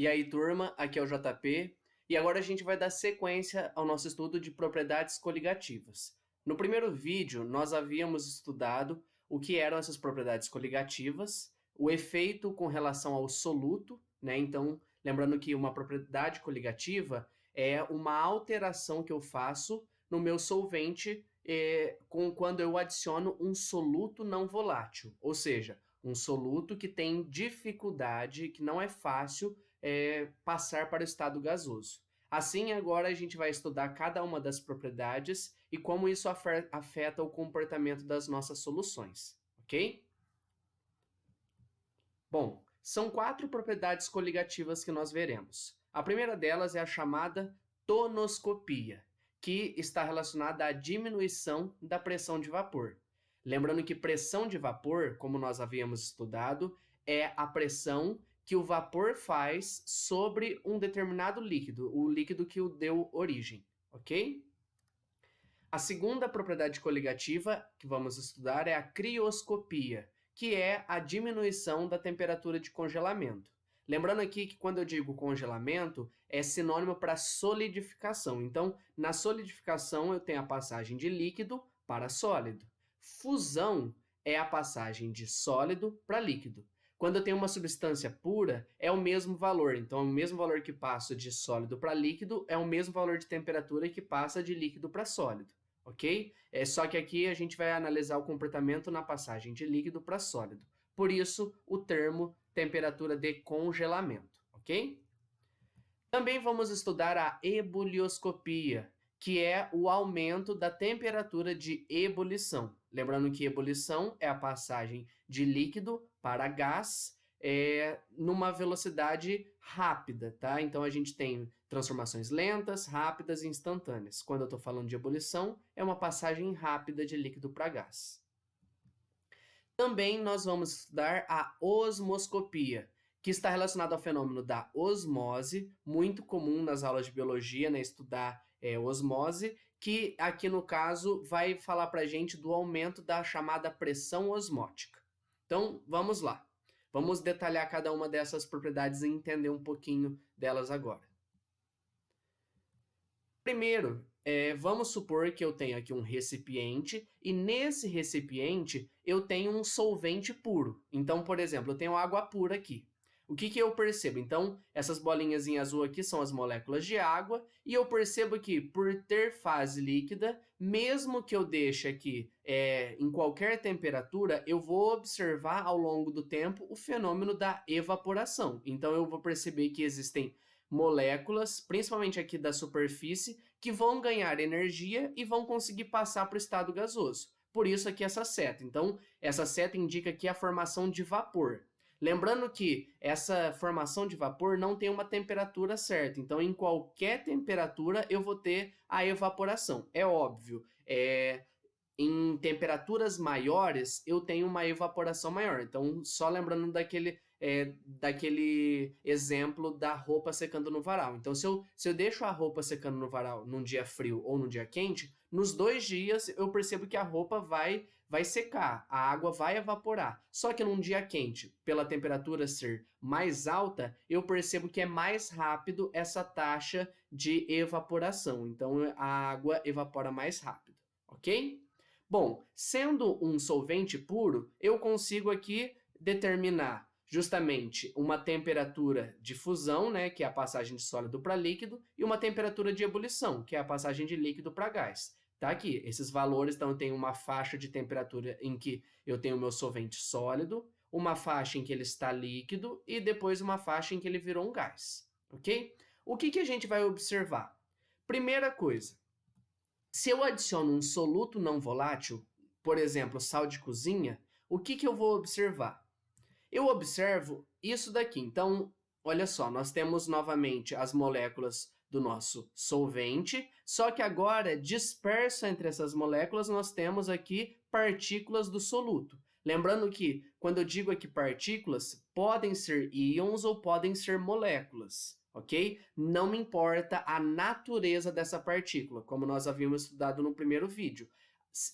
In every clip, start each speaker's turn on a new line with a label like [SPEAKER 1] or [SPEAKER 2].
[SPEAKER 1] E aí, turma, aqui é o JP, e agora a gente vai dar sequência ao nosso estudo de propriedades coligativas. No primeiro vídeo, nós havíamos estudado o que eram essas propriedades coligativas, o efeito com relação ao soluto, né? Então, lembrando que uma propriedade coligativa é uma alteração que eu faço no meu solvente quando eu adiciono um soluto não volátil, ou seja, um soluto que tem dificuldade, que não é fácil passar para o estado gasoso. Assim, agora a gente vai estudar cada uma das propriedades e como isso afeta o comportamento das nossas soluções, ok? Bom, são 4 propriedades coligativas que nós veremos. A primeira delas é a chamada tonoscopia, que está relacionada à diminuição da pressão de vapor. Lembrando que pressão de vapor, como nós havíamos estudado, é a pressão que o vapor faz sobre um determinado líquido, o líquido que o deu origem, ok? A segunda propriedade coligativa que vamos estudar é a crioscopia, que é a diminuição da temperatura de congelamento. Lembrando aqui que quando eu digo congelamento, é sinônimo para solidificação. Então, na solidificação eu tenho a passagem de líquido para sólido. Fusão é a passagem de sólido para líquido. Quando eu tenho uma substância pura, é o mesmo valor. Então, o mesmo valor que passa de sólido para líquido é o mesmo valor de temperatura que passa de líquido para sólido, ok? Só que aqui a gente vai analisar o comportamento na passagem de líquido para sólido. Por isso, o termo temperatura de congelamento, ok? Também vamos estudar a ebulioscopia, que é o aumento da temperatura de ebulição. Lembrando que ebulição é a passagem de líquido para gás numa velocidade rápida, tá? Então, a gente tem transformações lentas, rápidas e instantâneas. Quando eu estou falando de ebulição, é uma passagem rápida de líquido para gás. Também nós vamos estudar a osmoscopia, que está relacionada ao fenômeno da osmose, muito comum nas aulas de biologia, né, estudar osmose, que aqui no caso vai falar para a gente do aumento da chamada pressão osmótica. Então, vamos lá. Vamos detalhar cada uma dessas propriedades e entender um pouquinho delas agora. Primeiro, vamos supor que eu tenho aqui um recipiente e nesse recipiente eu tenho um solvente puro. Então, por exemplo, eu tenho água pura aqui. O que eu percebo? Então, essas bolinhas em azul aqui são as moléculas de água e eu percebo que por ter fase líquida, mesmo que eu deixe aqui em qualquer temperatura, eu vou observar ao longo do tempo o fenômeno da evaporação. Então, eu vou perceber que existem moléculas, principalmente aqui da superfície, que vão ganhar energia e vão conseguir passar para o estado gasoso. Por isso aqui essa seta. Então, essa seta indica aqui a formação de vapor. Lembrando que essa formação de vapor não tem uma temperatura certa, então em qualquer temperatura eu vou ter a evaporação. É óbvio, em temperaturas maiores eu tenho uma evaporação maior. Então, só lembrando daquele exemplo da roupa secando no varal. Então, se eu deixo a roupa secando no varal num dia frio ou num dia quente, nos 2 dias eu percebo que a roupa vai secar, a água vai evaporar. Só que num dia quente, pela temperatura ser mais alta, eu percebo que é mais rápido essa taxa de evaporação. Então, a água evapora mais rápido, ok? Bom, sendo um solvente puro, eu consigo aqui determinar justamente uma temperatura de fusão, né, que é a passagem de sólido para líquido, e uma temperatura de ebulição, que é a passagem de líquido para gás. Tá aqui, esses valores, então eu tenho uma faixa de temperatura em que eu tenho o meu solvente sólido, uma faixa em que ele está líquido e depois uma faixa em que ele virou um gás, ok? O que a gente vai observar? Primeira coisa, se eu adiciono um soluto não volátil, por exemplo, sal de cozinha, o que eu vou observar? Eu observo isso daqui. Então, olha só, nós temos novamente as moléculas do nosso solvente, só que agora, disperso entre essas moléculas, nós temos aqui partículas do soluto. Lembrando que, quando eu digo aqui partículas, podem ser íons ou podem ser moléculas, ok? Não me importa a natureza dessa partícula, como nós havíamos estudado no primeiro vídeo.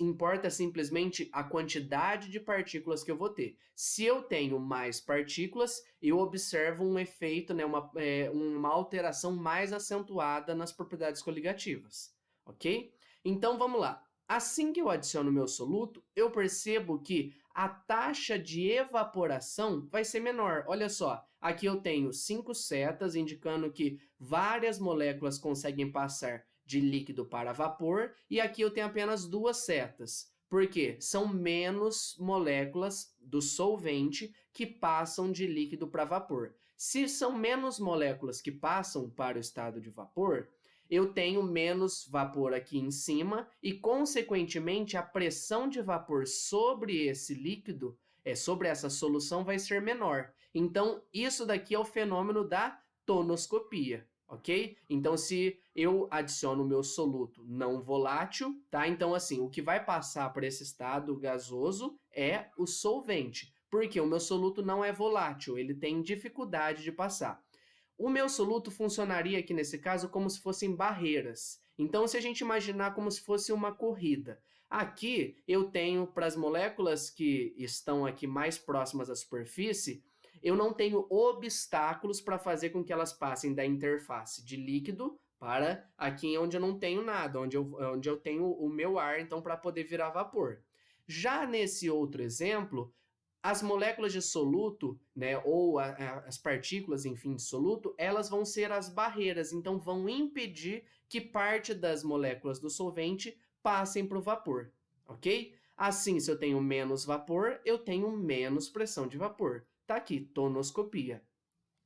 [SPEAKER 1] Importa simplesmente a quantidade de partículas que eu vou ter. Se eu tenho mais partículas, eu observo um efeito, né, uma alteração mais acentuada nas propriedades coligativas, ok? Então vamos lá. Assim que eu adiciono o meu soluto, eu percebo que a taxa de evaporação vai ser menor. Olha só, aqui eu tenho 5 setas indicando que várias moléculas conseguem passar de líquido para vapor, e aqui eu tenho apenas 2 setas, porque são menos moléculas do solvente que passam de líquido para vapor. Se são menos moléculas que passam para o estado de vapor, eu tenho menos vapor aqui em cima e, consequentemente, a pressão de vapor sobre esse líquido, sobre essa solução, vai ser menor. Então, isso daqui é o fenômeno da tonoscopia, ok? Então, se eu adiciono o meu soluto não volátil, tá? Então, assim, o que vai passar para esse estado gasoso é o solvente, porque o meu soluto não é volátil, ele tem dificuldade de passar. O meu soluto funcionaria aqui nesse caso como se fossem barreiras. Então, se a gente imaginar como se fosse uma corrida, aqui eu tenho, para as moléculas que estão aqui mais próximas à superfície, eu não tenho obstáculos para fazer com que elas passem da interface de líquido para aqui onde eu não tenho nada, onde eu tenho o meu ar, então, para poder virar vapor. Já nesse outro exemplo, as moléculas de soluto, né, ou as partículas, enfim, de soluto, elas vão ser as barreiras, então vão impedir que parte das moléculas do solvente passem para o vapor, ok? Assim, se eu tenho menos vapor, eu tenho menos pressão de vapor. Tá aqui, tonoscopia,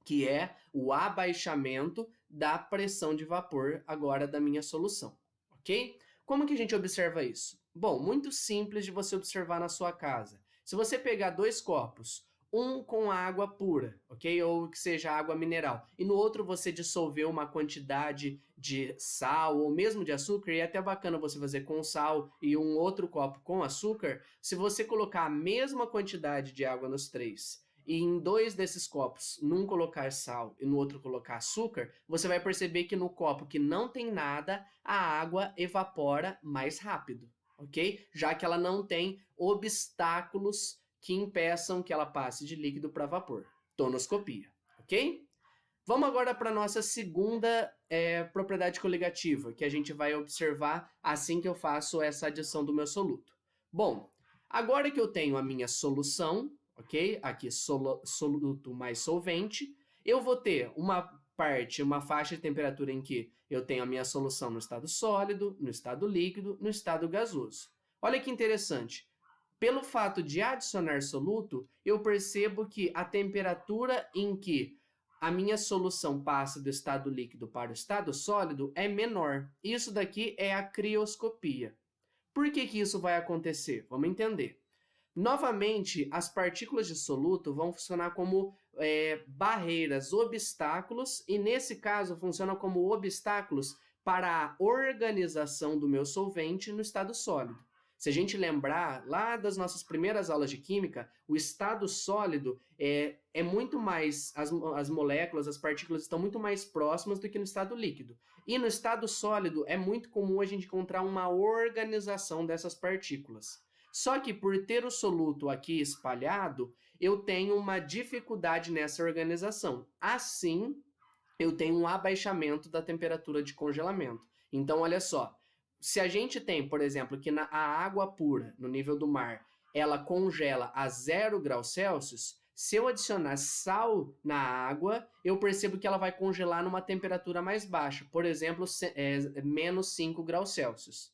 [SPEAKER 1] que é o abaixamento da pressão de vapor agora da minha solução, ok? Como que a gente observa isso? Bom, muito simples de você observar na sua casa. Se você pegar 2 copos, um com água pura, ok? Ou que seja água mineral, e no outro você dissolveu uma quantidade de sal ou mesmo de açúcar, e é até bacana você fazer com sal e um outro copo com açúcar, se você colocar a mesma quantidade de água nos 3, e em 2 desses copos, num colocar sal e no outro colocar açúcar, você vai perceber que no copo que não tem nada, a água evapora mais rápido, ok? Já que ela não tem obstáculos que impeçam que ela passe de líquido para vapor. Tonoscopia, ok? Vamos agora para a nossa segunda propriedade coligativa, que a gente vai observar assim que eu faço essa adição do meu soluto. Bom, agora que eu tenho a minha solução, ok? Aqui soluto mais solvente, eu vou ter uma faixa de temperatura em que eu tenho a minha solução no estado sólido, no estado líquido, no estado gasoso. Olha que interessante. Pelo fato de adicionar soluto, eu percebo que a temperatura em que a minha solução passa do estado líquido para o estado sólido é menor. Isso daqui é a crioscopia. Por que isso vai acontecer? Vamos entender. Novamente, as partículas de soluto vão funcionar como barreiras, obstáculos, e nesse caso funcionam como obstáculos para a organização do meu solvente no estado sólido. Se a gente lembrar lá das nossas primeiras aulas de química, o estado sólido é muito mais, as moléculas, as partículas estão muito mais próximas do que no estado líquido. E no estado sólido é muito comum a gente encontrar uma organização dessas partículas. Só que por ter o soluto aqui espalhado, eu tenho uma dificuldade nessa organização. Assim, eu tenho um abaixamento da temperatura de congelamento. Então, olha só, se a gente tem, por exemplo, que a água pura, no nível do mar, ela congela a 0 graus Celsius, se eu adicionar sal na água, eu percebo que ela vai congelar numa temperatura mais baixa, por exemplo, menos 5 graus Celsius.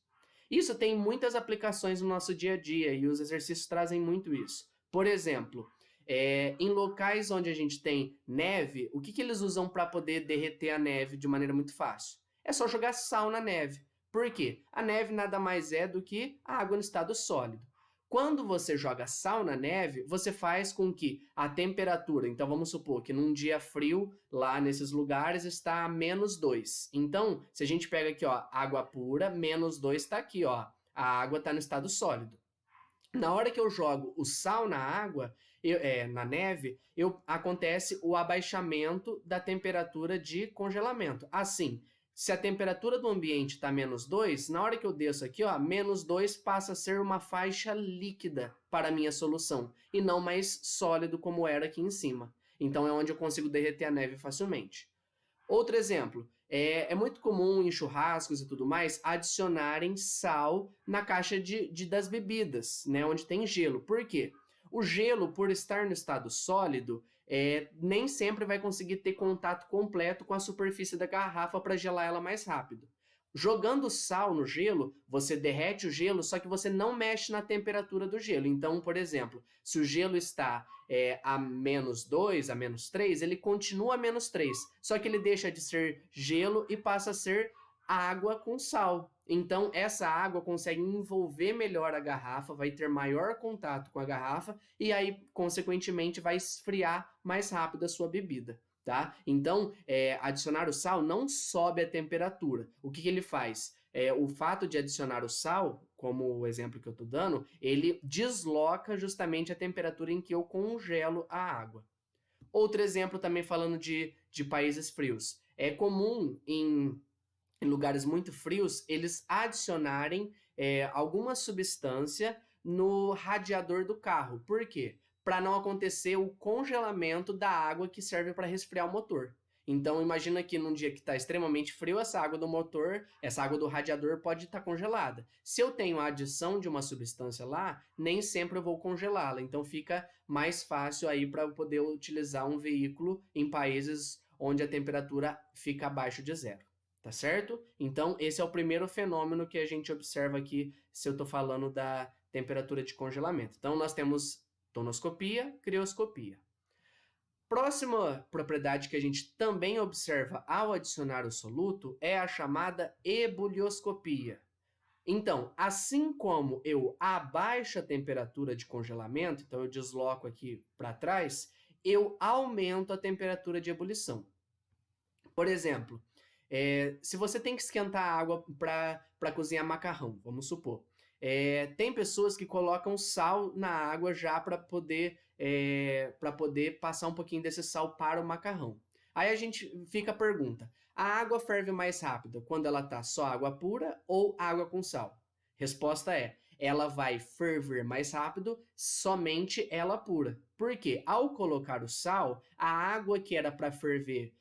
[SPEAKER 1] Isso tem muitas aplicações no nosso dia a dia e os exercícios trazem muito isso. Por exemplo, em locais onde a gente tem neve, o que eles usam para poder derreter a neve de maneira muito fácil? É só jogar sal na neve. Por quê? A neve nada mais é do que a água no estado sólido. Quando você joga sal na neve, você faz com que a temperatura, então vamos supor que num dia frio, lá nesses lugares, está a -2. Então, se a gente pega aqui, ó, água pura, -2 está aqui, ó, a água está no estado sólido. Na hora que eu jogo o sal na água, na neve, acontece o abaixamento da temperatura de congelamento. Assim, se a temperatura do ambiente está -2, na hora que eu desço aqui, ó, -2 passa a ser uma faixa líquida para a minha solução, e não mais sólido como era aqui em cima. Então é onde eu consigo derreter a neve facilmente. Outro exemplo, é muito comum em churrascos e tudo mais adicionarem sal na caixa das bebidas, né, onde tem gelo. Por quê? O gelo, por estar no estado sólido, nem sempre vai conseguir ter contato completo com a superfície da garrafa para gelar ela mais rápido. Jogando sal no gelo, você derrete o gelo, só que você não mexe na temperatura do gelo. Então, por exemplo, se o gelo está a -2, a -3, ele continua a -3, só que ele deixa de ser gelo e passa a ser água com sal. Então, essa água consegue envolver melhor a garrafa, vai ter maior contato com a garrafa e aí, consequentemente, vai esfriar mais rápido a sua bebida. Tá? Então, adicionar o sal não sobe a temperatura. O que ele faz? O fato de adicionar o sal, como o exemplo que eu estou dando, ele desloca justamente a temperatura em que eu congelo a água. Outro exemplo também falando de países frios. É comum em lugares muito frios, eles adicionarem alguma substância no radiador do carro. Por quê? Para não acontecer o congelamento da água que serve para resfriar o motor. Então, imagina que num dia que está extremamente frio, essa água do motor, essa água do radiador pode estar congelada. Se eu tenho a adição de uma substância lá, nem sempre eu vou congelá-la. Então, fica mais fácil aí para eu poder utilizar um veículo em países onde a temperatura fica abaixo de 0. Tá certo? Então, esse é o primeiro fenômeno que a gente observa aqui, se eu estou falando da temperatura de congelamento. Então, nós temos tonoscopia, crioscopia. Próxima propriedade que a gente também observa ao adicionar o soluto é a chamada ebulioscopia. Então, assim como eu abaixo a temperatura de congelamento, então eu desloco aqui para trás, eu aumento a temperatura de ebulição. Por exemplo, se você tem que esquentar a água para cozinhar macarrão, vamos supor, tem pessoas que colocam sal na água já para poder passar um pouquinho desse sal para o macarrão. Aí a gente fica a pergunta, a água ferve mais rápido quando ela está só água pura ou água com sal? Resposta é, ela vai ferver mais rápido somente ela pura. Por quê? Ao colocar o sal, a água que era para ferver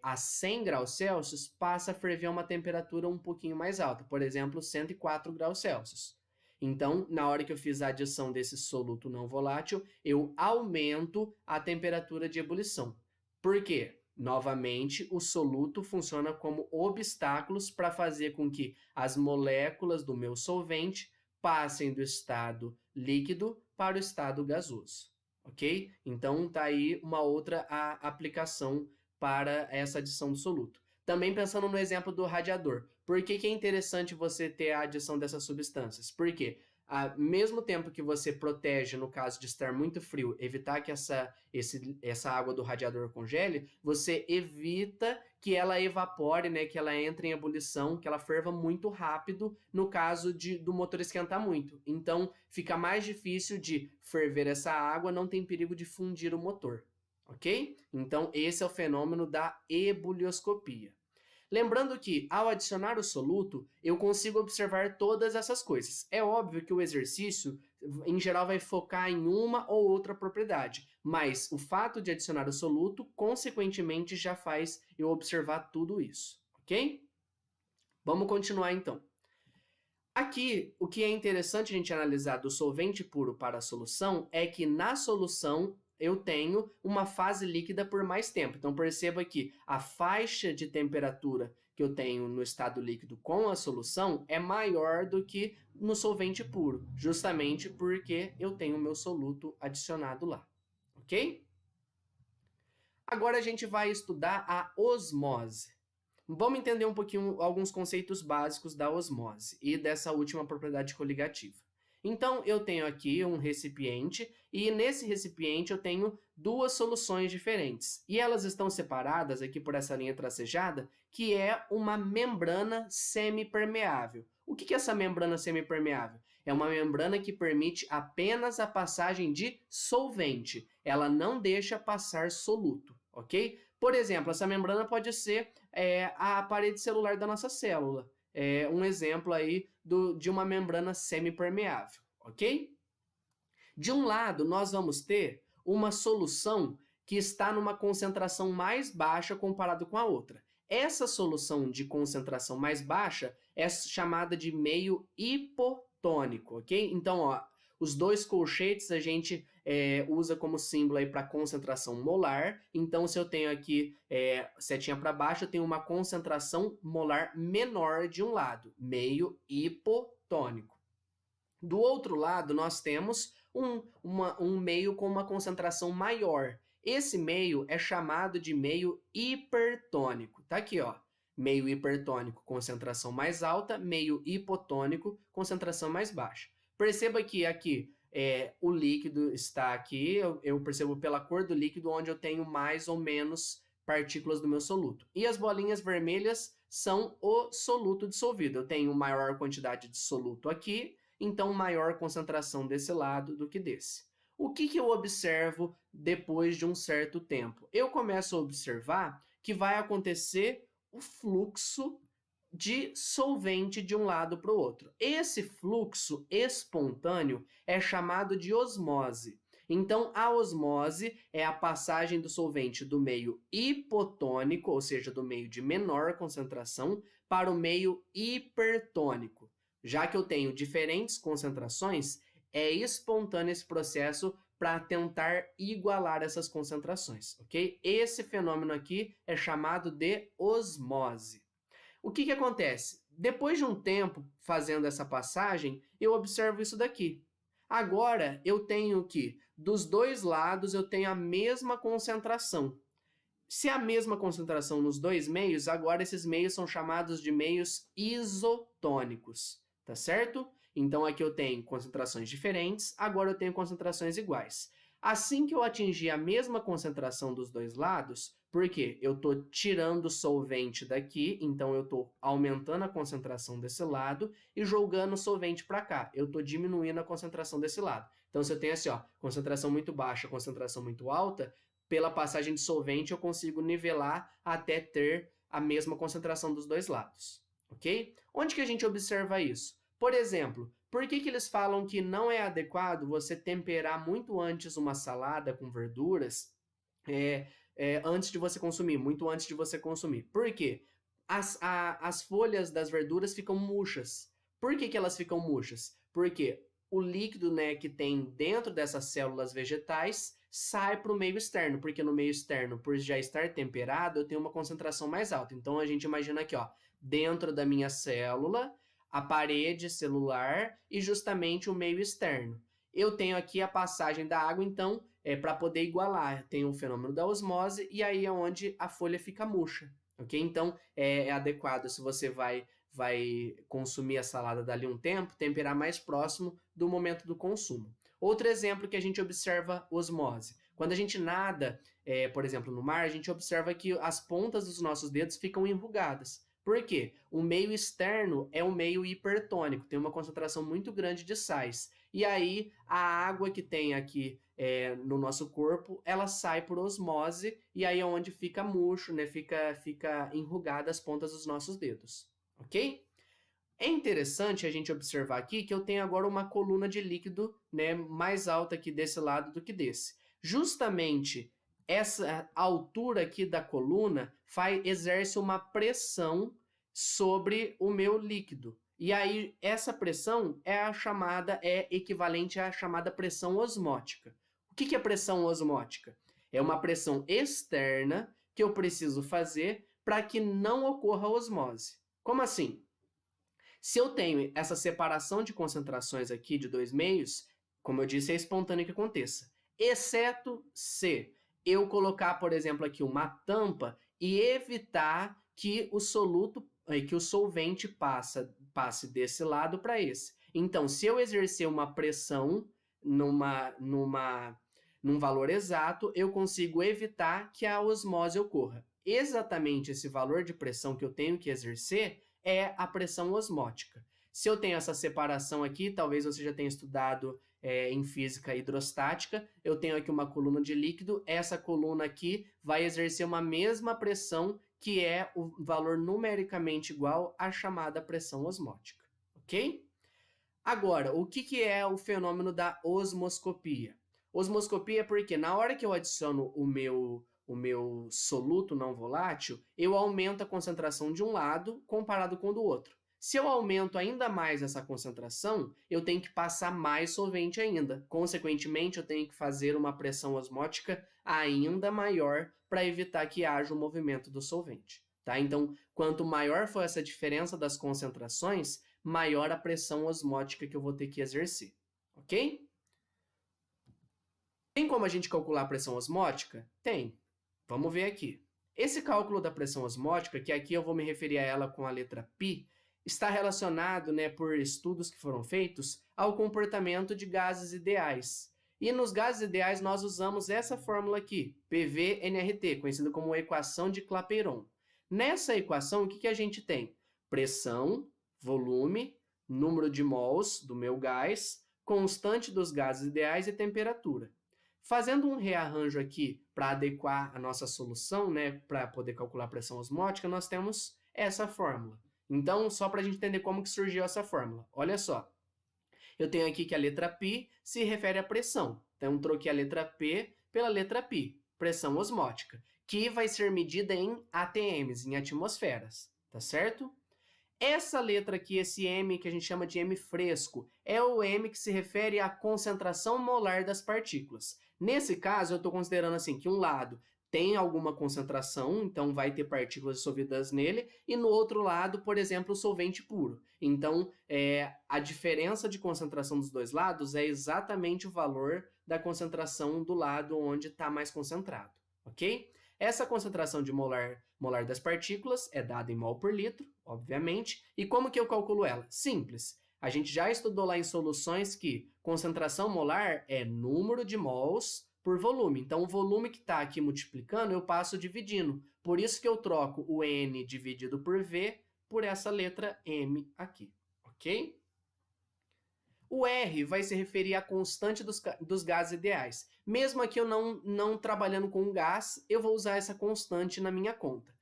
[SPEAKER 1] a 100 graus Celsius passa a ferver a uma temperatura um pouquinho mais alta, por exemplo, 104 graus Celsius. Então, na hora que eu fiz a adição desse soluto não volátil, eu aumento a temperatura de ebulição. Por quê? Novamente, o soluto funciona como obstáculos para fazer com que as moléculas do meu solvente passem do estado líquido para o estado gasoso, ok? Então, tá aí uma outra aplicação para essa adição do soluto. Também pensando no exemplo do radiador. Por que é interessante você ter a adição dessas substâncias? Porque ao mesmo tempo que você protege, no caso de estar muito frio, evitar que essa água do radiador congele, você evita que ela evapore, né, que ela entre em ebulição, que ela ferva muito rápido no caso do motor esquentar muito. Então, fica mais difícil de ferver essa água, não tem perigo de fundir o motor. Ok? Então, esse é o fenômeno da ebulioscopia. Lembrando que, ao adicionar o soluto, eu consigo observar todas essas coisas. É óbvio que o exercício, em geral, vai focar em uma ou outra propriedade, mas o fato de adicionar o soluto, consequentemente, já faz eu observar tudo isso. Ok? Vamos continuar, então. Aqui, o que é interessante a gente analisar do solvente puro para a solução é que na solução eu tenho uma fase líquida por mais tempo. Então, perceba que a faixa de temperatura que eu tenho no estado líquido com a solução é maior do que no solvente puro, justamente porque eu tenho o meu soluto adicionado lá, ok? Agora a gente vai estudar a osmose. Vamos entender um pouquinho alguns conceitos básicos da osmose e dessa última propriedade coligativa. Então, eu tenho aqui um recipiente e nesse recipiente eu tenho duas soluções diferentes. E elas estão separadas aqui por essa linha tracejada, que é uma membrana semipermeável. O que é essa membrana semipermeável? É uma membrana que permite apenas a passagem de solvente. Ela não deixa passar soluto, ok? Por exemplo, essa membrana pode ser a parede celular da nossa célula. Um exemplo aí de uma membrana semipermeável, ok? De um lado, nós vamos ter uma solução que está numa concentração mais baixa comparado com a outra. Essa solução de concentração mais baixa é chamada de meio hipotônico, ok? Então, ó, os dois colchetes a gente usa como símbolo aí para concentração molar. Então, se eu tenho aqui setinha para baixo, eu tenho uma concentração molar menor de um lado, meio hipotônico. Do outro lado, nós temos um meio com uma concentração maior. Esse meio é chamado de meio hipertônico. Tá aqui, ó. Meio hipertônico, concentração mais alta, meio hipotônico, concentração mais baixa. Perceba que aqui o líquido está aqui, eu percebo pela cor do líquido onde eu tenho mais ou menos partículas do meu soluto. E as bolinhas vermelhas são o soluto dissolvido. Eu tenho maior quantidade de soluto aqui, então maior concentração desse lado do que desse. O que eu observo depois de um certo tempo? Eu começo a observar que vai acontecer o fluxo de solvente de um lado para o outro. Esse fluxo espontâneo é chamado de osmose. Então, a osmose é a passagem do solvente do meio hipotônico, ou seja, do meio de menor concentração, para o meio hipertônico. Já que eu tenho diferentes concentrações, é espontâneo esse processo para tentar igualar essas concentrações, ok? Esse fenômeno aqui é chamado de osmose. O que acontece? Depois de um tempo fazendo essa passagem, eu observo isso daqui. Agora, eu tenho que, dos dois lados, eu tenho a mesma concentração. Se a mesma concentração nos dois meios, agora esses meios são chamados de meios isotônicos. Tá certo? Então, aqui eu tenho concentrações diferentes, agora eu tenho concentrações iguais. Assim que eu atingir a mesma concentração dos dois lados, porque eu estou tirando o solvente daqui, então eu estou aumentando a concentração desse lado e jogando o solvente para cá. Eu estou diminuindo a concentração desse lado. Então, se eu tenho assim, ó, concentração muito baixa, concentração muito alta, pela passagem de solvente eu consigo nivelar até ter a mesma concentração dos dois lados. Ok? Onde que a gente observa isso? Por exemplo, por que eles falam que não é adequado você temperar muito antes uma salada com verduras antes de você consumir, muito antes de você consumir? Por quê? As folhas das verduras ficam murchas. Por que elas ficam murchas? Porque o líquido, né, que tem dentro dessas células vegetais sai para o meio externo, porque no meio externo, por já estar temperado, eu tenho uma concentração mais alta. Então, a gente imagina aqui, ó, dentro da minha célula, a parede celular e justamente o meio externo. Eu tenho aqui a passagem da água, então, para poder igualar. Tem o fenômeno da osmose e aí é onde a folha fica murcha, ok? Então, é adequado, se você vai consumir a salada dali um tempo, temperar mais próximo do momento do consumo. Outro exemplo que a gente observa osmose. Quando a gente nada, por exemplo, no mar, a gente observa que as pontas dos nossos dedos ficam enrugadas. Por quê? O meio externo é um meio hipertônico, tem uma concentração muito grande de sais. E aí, a água que tem aqui no nosso corpo, ela sai por osmose, e aí é onde fica murcho, né? Fica enrugada as pontas dos nossos dedos. Ok? É interessante a gente observar aqui que eu tenho agora uma coluna de líquido, né, mais alta aqui desse lado do que desse. Justamente essa altura aqui da coluna exerce uma pressão sobre o meu líquido. E aí essa pressão é equivalente à chamada pressão osmótica. O que é pressão osmótica? É uma pressão externa que eu preciso fazer para que não ocorra osmose. Como assim? Se eu tenho essa separação de concentrações aqui de dois meios, como eu disse, é espontâneo que aconteça. Exceto se eu colocar, por exemplo, aqui uma tampa e evitar que o solvente passe desse lado para esse. Então, se eu exercer uma pressão num valor exato, eu consigo evitar que a osmose ocorra. Exatamente esse valor de pressão que eu tenho que exercer é a pressão osmótica. Se eu tenho essa separação aqui, talvez você já tenha estudado em física hidrostática, eu tenho aqui uma coluna de líquido, essa coluna aqui vai exercer uma mesma pressão, que é o valor numericamente igual à chamada pressão osmótica, ok? Agora, o que é o fenômeno da osmoscopia? Osmoscopia é porque na hora que eu adiciono o meu soluto não volátil, eu aumento a concentração de um lado comparado com o do outro. Se eu aumento ainda mais essa concentração, eu tenho que passar mais solvente ainda. Consequentemente, eu tenho que fazer uma pressão osmótica ainda maior para evitar que haja o movimento do solvente. Tá? Então, quanto maior for essa diferença das concentrações, maior a pressão osmótica que eu vou ter que exercer. Ok? Tem como a gente calcular a pressão osmótica? Tem. Vamos ver aqui. Esse cálculo da pressão osmótica, que aqui eu vou me referir a ela com a letra π, está relacionado, por estudos que foram feitos, ao comportamento de gases ideais. E nos gases ideais nós usamos essa fórmula aqui, PV-nRT, conhecida como equação de Clapeyron. Nessa equação, o que a gente tem? Pressão, volume, número de mols do meu gás, constante dos gases ideais e temperatura. Fazendo um rearranjo aqui para adequar a nossa solução, para poder calcular a pressão osmótica, nós temos essa fórmula. Então, só para a gente entender como que surgiu essa fórmula. Olha só, eu tenho aqui que a letra π se refere à pressão. Então, troquei a letra P pela letra π, pressão osmótica, que vai ser medida em ATMs, em atmosferas, tá certo? Essa letra aqui, esse M que a gente chama de M fresco, é o M que se refere à concentração molar das partículas. Nesse caso, eu estou considerando assim que um lado tem alguma concentração, então vai ter partículas dissolvidas nele, e no outro lado, por exemplo, o solvente puro. Então, a diferença de concentração dos dois lados é exatamente o valor da concentração do lado onde está mais concentrado, ok? Essa concentração de molar das partículas é dada em mol por litro, obviamente. E como que eu calculo ela? Simples. A gente já estudou lá em soluções que concentração molar é número de mols por volume. Então, o volume que está aqui multiplicando, eu passo dividindo. Por isso que eu troco o N dividido por V por essa letra M aqui, ok? O R vai se referir à constante dos gases ideais. Mesmo aqui eu não trabalhando com gás, eu vou usar essa constante na minha conta.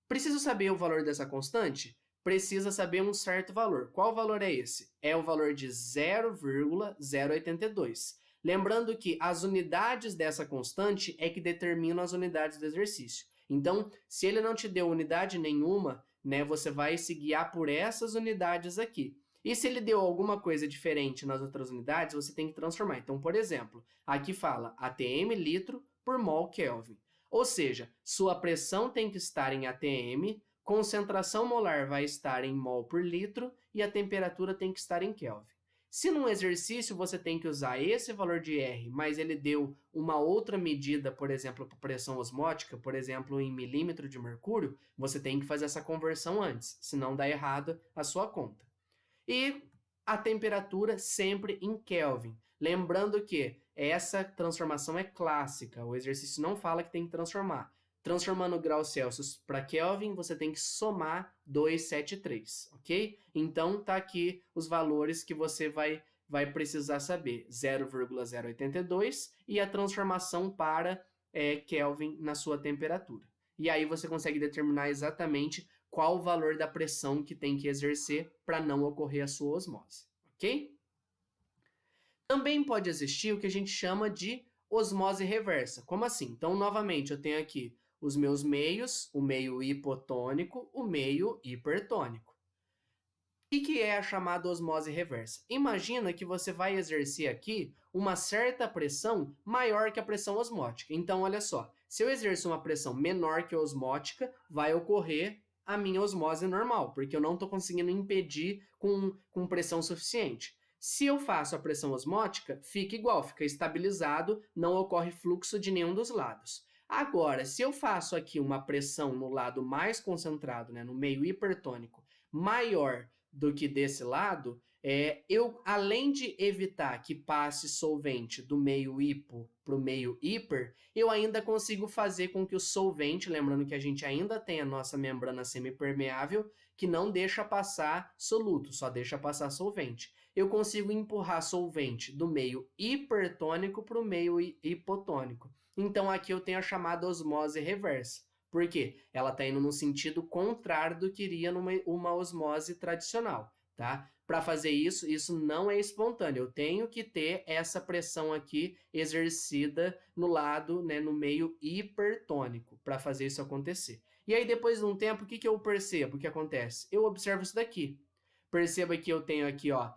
[SPEAKER 1] Preciso saber o valor dessa constante? Precisa saber um certo valor. Qual valor é esse? É o valor de 0,082. Lembrando que as unidades dessa constante é que determinam as unidades do exercício. Então, se ele não te deu unidade nenhuma, você vai se guiar por essas unidades aqui. E se ele deu alguma coisa diferente nas outras unidades, você tem que transformar. Então, por exemplo, aqui fala ATM litro por mol Kelvin. Ou seja, sua pressão tem que estar em ATM, concentração molar vai estar em mol por litro e a temperatura tem que estar em Kelvin. Se num exercício você tem que usar esse valor de R, mas ele deu uma outra medida, por exemplo, para pressão osmótica, por exemplo, em milímetro de mercúrio, você tem que fazer essa conversão antes, senão dá errado a sua conta. E a temperatura sempre em Kelvin. Lembrando que essa transformação é clássica, o exercício não fala que tem que transformar. Transformando graus Celsius para Kelvin, você tem que somar 273, ok? Então, tá aqui os valores que você vai precisar saber. 0,082 e a transformação para Kelvin na sua temperatura. E aí você consegue determinar exatamente qual o valor da pressão que tem que exercer para não ocorrer a sua osmose, ok? Também pode existir o que a gente chama de osmose reversa. Como assim? Então, novamente, eu tenho aqui os meus meios, o meio hipotônico, o meio hipertônico. O que é a chamada osmose reversa? Imagina que você vai exercer aqui uma certa pressão maior que a pressão osmótica. Então, olha só, se eu exerço uma pressão menor que a osmótica, vai ocorrer a minha osmose normal, porque eu não estou conseguindo impedir com pressão suficiente. Se eu faço a pressão osmótica, fica igual, fica estabilizado, não ocorre fluxo de nenhum dos lados. Agora, se eu faço aqui uma pressão no lado mais concentrado, no meio hipertônico, maior do que desse lado, Além de evitar que passe solvente do meio hipo para o meio hiper, eu ainda consigo fazer com que o solvente, lembrando que a gente ainda tem a nossa membrana semipermeável, que não deixa passar soluto, só deixa passar solvente. Eu consigo empurrar solvente do meio hipertônico para o meio hipotônico. Então aqui eu tenho a chamada osmose reversa. Por quê? Ela está indo no sentido contrário do que iria numa osmose tradicional, tá? Para fazer isso, isso não é espontâneo. Eu tenho que ter essa pressão aqui exercida no lado, né, no meio hipertônico, para fazer isso acontecer. E aí, depois de um tempo, o que eu percebo? O que acontece? Eu observo isso daqui. Perceba que eu tenho aqui, ó,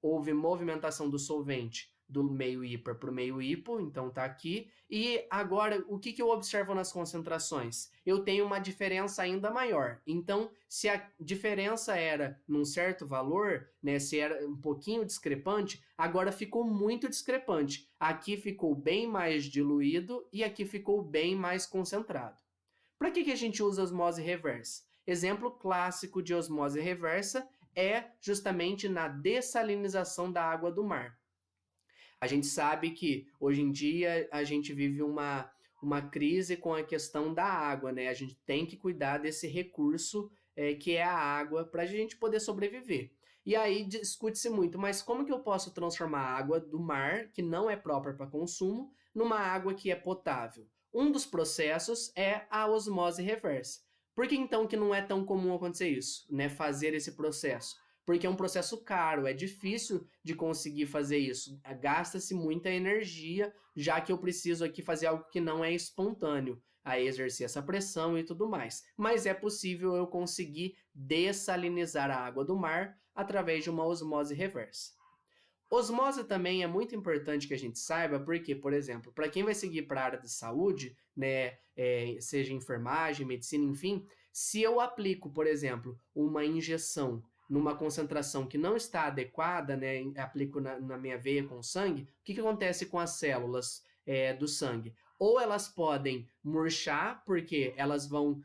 [SPEAKER 1] houve movimentação do solvente do meio hiper para o meio hipo, então tá aqui. E agora, o que eu observo nas concentrações? Eu tenho uma diferença ainda maior. Então, se a diferença era num certo valor, né, se era um pouquinho discrepante, agora ficou muito discrepante. Aqui ficou bem mais diluído e aqui ficou bem mais concentrado. Para que a gente usa osmose reversa? Exemplo clássico de osmose reversa é justamente na dessalinização da água do mar. A gente sabe que hoje em dia a gente vive uma crise com a questão da água, né? A gente tem que cuidar desse recurso que é a água para a gente poder sobreviver. E aí discute-se muito, mas como que eu posso transformar a água do mar, que não é própria para consumo, numa água que é potável? Um dos processos é a osmose reversa. Por que então que não é tão comum acontecer isso, né? Fazer esse processo? Porque é um processo caro, é difícil de conseguir fazer isso. Gasta-se muita energia, já que eu preciso aqui fazer algo que não é espontâneo, a exercer essa pressão e tudo mais. Mas é possível eu conseguir dessalinizar a água do mar através de uma osmose reversa. Osmose também é muito importante que a gente saiba, porque, por exemplo, para quem vai seguir para a área de saúde, né, seja enfermagem, medicina, enfim, se eu aplico, por exemplo, uma injeção numa concentração que não está adequada, né, aplico na minha veia com sangue, o que acontece com as células do sangue? Ou elas podem murchar, porque elas vão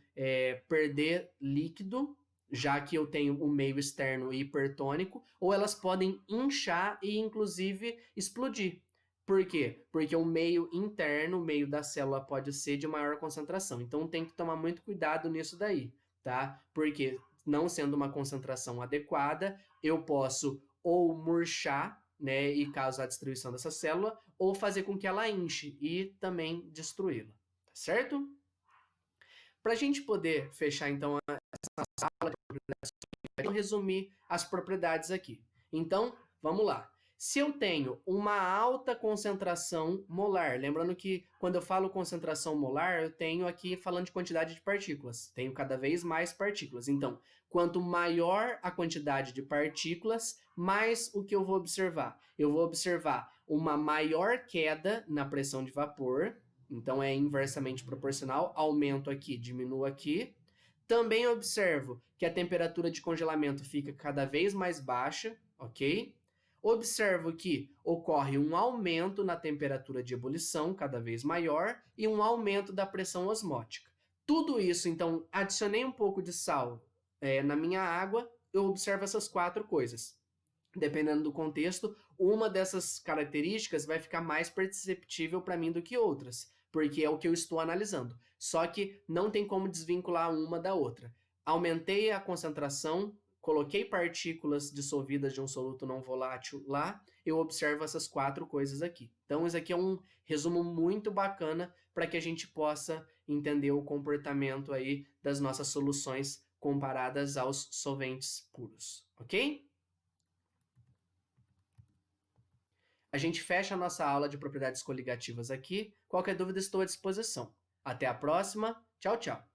[SPEAKER 1] perder líquido, já que eu tenho o meio externo hipertônico, ou elas podem inchar e, inclusive, explodir. Por quê? Porque o meio interno, o meio da célula, pode ser de maior concentração. Então, tem que tomar muito cuidado nisso daí, tá? Porque, não sendo uma concentração adequada, eu posso ou murchar, né, e causar a destruição dessa célula, ou fazer com que ela inche e também destruí-la, tá certo? Para a gente poder fechar, então, essa sala de propriedades, eu vou resumir as propriedades aqui. Então, vamos lá. Se eu tenho uma alta concentração molar, lembrando que quando eu falo concentração molar, eu tenho aqui falando de quantidade de partículas. Tenho cada vez mais partículas. Então, quanto maior a quantidade de partículas, mais o que eu vou observar? Eu vou observar uma maior queda na pressão de vapor. Então, é inversamente proporcional. Aumento aqui, diminuo aqui. Também observo que a temperatura de congelamento fica cada vez mais baixa, ok? Observo que ocorre um aumento na temperatura de ebulição, cada vez maior, e um aumento da pressão osmótica. Tudo isso, então, adicionei um pouco de sal na minha água, eu observo essas 4 coisas. Dependendo do contexto, uma dessas características vai ficar mais perceptível para mim do que outras, porque é o que eu estou analisando. Só que não tem como desvincular uma da outra. Aumentei a concentração, coloquei partículas dissolvidas de um soluto não volátil lá, eu observo essas 4 coisas aqui. Então, isso aqui é um resumo muito bacana para que a gente possa entender o comportamento aí das nossas soluções comparadas aos solventes puros, ok? A gente fecha a nossa aula de propriedades coligativas aqui. Qualquer dúvida, estou à disposição. Até a próxima. Tchau, tchau.